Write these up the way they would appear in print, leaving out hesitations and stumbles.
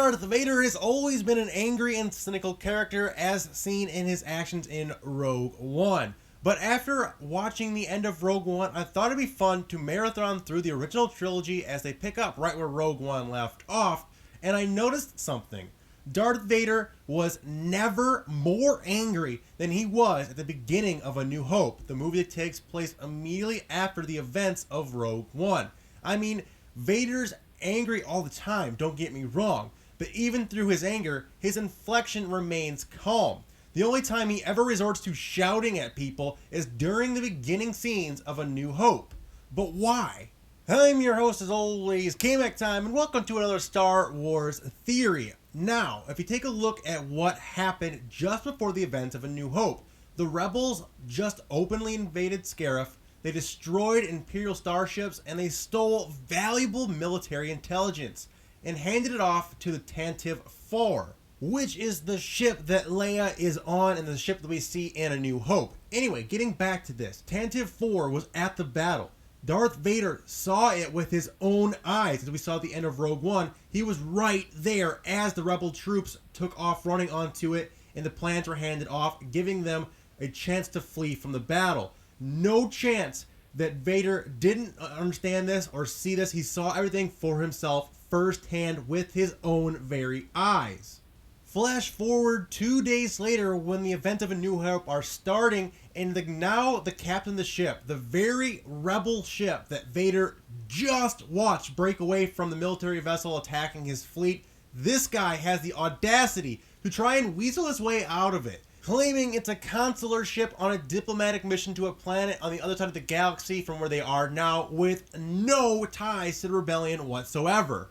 Darth Vader has always been an angry and cynical character as seen in his actions in Rogue One. But after watching the end of Rogue One, I thought it'd be fun to marathon through the original trilogy as they pick up right where Rogue One left off, and I noticed something. Darth Vader was never more angry than he was at the beginning of A New Hope, the movie that takes place immediately after the events of Rogue One. I mean, Vader's angry all the time, don't get me wrong, but even through his anger, his inflection remains calm. The only time he ever resorts to shouting at people is during the beginning scenes of A New Hope. But why? I'm your host as always, K-Mac Time, and welcome to another Star Wars Theory. Now, if you take a look at what happened just before the events of A New Hope, the Rebels just openly invaded Scarif, they destroyed Imperial starships, and they stole valuable military intelligence and handed it off to the Tantive 4, which is the ship that Leia is on and the ship that we see in A New Hope. Anyway, getting back to this, Tantive 4 was at the battle. Darth Vader saw it with his own eyes. As we saw at the end of Rogue One, he was right there as the Rebel troops took off running onto it and the plans were handed off, giving them a chance to flee from the battle. No chance that Vader didn't understand this or see this. He saw everything for himself firsthand with his own very eyes. Flash forward 2 days later when the events of A New Hope are starting, and now the captain of the ship, the very rebel ship that Vader just watched break away from the military vessel attacking his fleet, this guy has the audacity to try and weasel his way out of it, claiming it's a consular ship on a diplomatic mission to a planet on the other side of the galaxy from where they are now, with no ties to the rebellion whatsoever.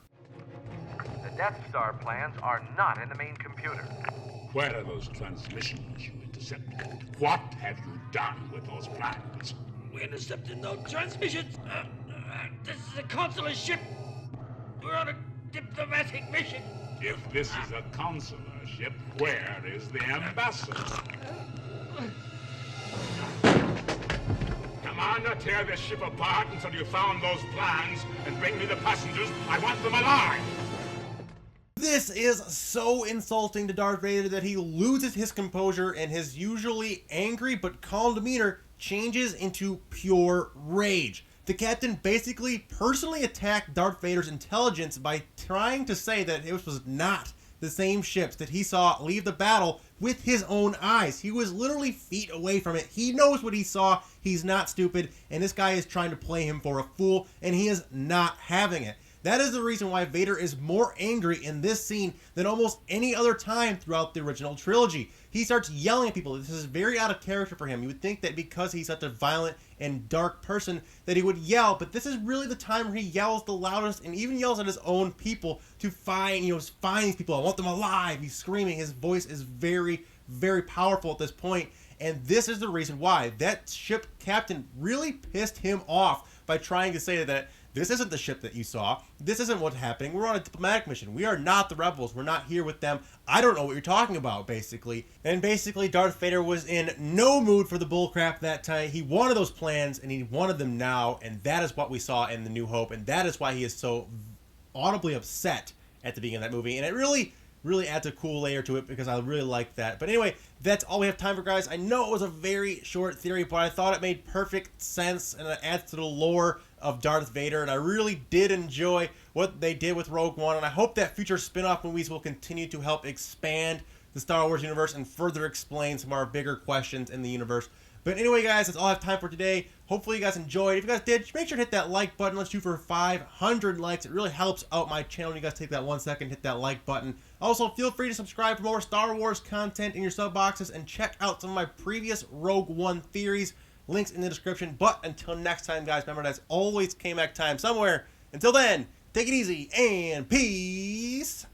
The Death Star plans are not in the main computer. Where are those transmissions you intercepted? What have you done with those plans? We intercepted no transmissions. This is a consular ship. We're on a diplomatic mission. If this is a consular ship, where is the ambassador? Commander, tear this ship apart until you found those plans and bring me the passengers. I want them alive. This is so insulting to Darth Vader that he loses his composure and his usually angry but calm demeanor changes into pure rage. The captain basically personally attacked Darth Vader's intelligence by trying to say that it was not the same ships that he saw leave the battle with his own eyes. He was literally feet away from it. He knows what he saw. He's not stupid, and this guy is trying to play him for a fool, and he is not having it. That is the reason why Vader is more angry in this scene than almost any other time throughout the original trilogy. He starts yelling at people. This is very out of character for him. You would think that because he's such a violent and dark person that he would yell, but this is really the time where he yells the loudest and even yells at his own people to find these people. I want them alive. He's screaming. His voice is very, very powerful at this point, and this is the reason why that ship captain really pissed him off by trying to say that this isn't the ship that you saw. This isn't what's happening. We're on a diplomatic mission. We are not the rebels. We're not here with them. I don't know what you're talking about, basically. And basically, Darth Vader was in no mood for the bullcrap that time. He wanted those plans, and he wanted them now, and that is what we saw in The New Hope, and that is why he is so audibly upset at the beginning of that movie. And it really adds a cool layer to it because I really like that. But anyway, that's all we have time for, guys. I know it was a very short theory, but I thought it made perfect sense and it adds to the lore of Darth Vader, and I really did enjoy what they did with Rogue One, and I hope that future spin-off movies will continue to help expand the Star Wars universe and further explain some of our bigger questions in the universe. But anyway, guys, that's all I have time for today. Hopefully you guys enjoyed. If you guys did, make sure to hit that like button. Let's shoot for 500 likes. It really helps out my channel. You guys take that 1 second, hit that like button. Also, feel free to subscribe for more Star Wars content in your sub boxes and check out some of my previous Rogue One theories. Links in the description. But until next time, guys, remember that's always K-Mac time somewhere. Until then, take it easy and peace.